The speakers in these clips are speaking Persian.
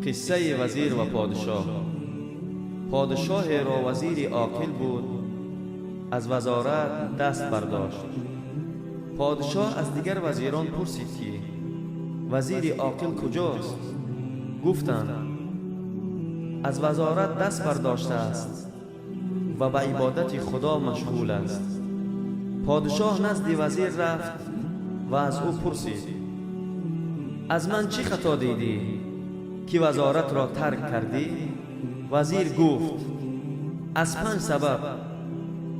قصه وزیر و پادشاه. پادشاه را وزیر عاقل بود، از وزارت دست برداشت. پادشاه از دیگر وزیران پرسید که وزیر عاقل کجاست؟ گفتند از وزارت دست برداشته است و به عبادت خدا مشغول است. پادشاه نزد وزیر رفت و از او پرسید از من چی خطا دیدی که وزارت را ترک کردی؟ وزیر گفت از 5 سبب.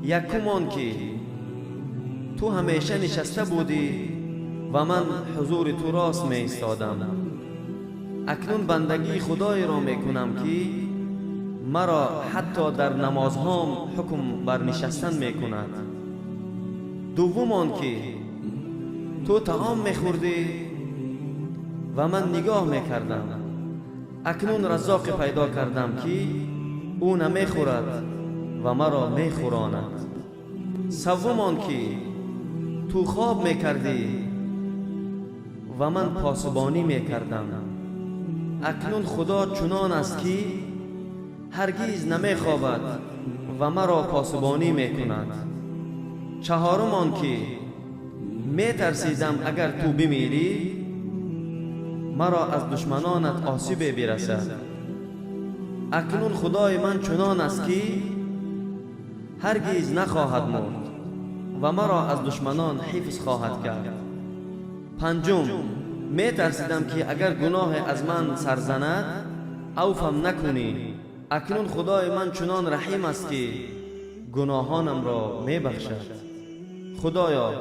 یکم آن که تو همیشه نشسته بودی و من حضور تو راست می ایستادم. اکنون بندگی خدای را می کنم که مرا حتی در نمازهام حکم بر نشستن می کند. دوم آن که تو طعام می خوردی و من نگاه می کردم. اکنون رزاق پیدا کردم که او نمی خورد و مرا می خوراند. سوم آن که تو خواب می کردی و من پاسبانی می کردم. اکنون خدا چنان است که هرگیز نمی خوابد و مرا پاسبانی می کند. چهارم آن که می ترسیدم اگر تو بمیری مرا از دشمنانت آسیب برسد. اکنون خدای من چنان است که هرگیز نخواهد مرد و مرا از دشمنان حفظ خواهد کرد. پنجم، می ترسیدم که اگر گناه از من سرزند عفوم نکنی. اکنون خدای من چنان رحیم است که گناهانم را می بخشد. خدایا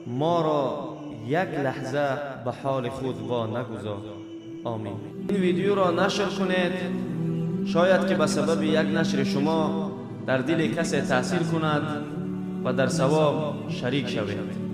ما را یک لحظه به حال خود وا نگذار. آمین. این ویدیو را نشر کنید، شاید که به سبب یک نشر شما در دل کسی تأثیر کند و در ثواب شریک شوید.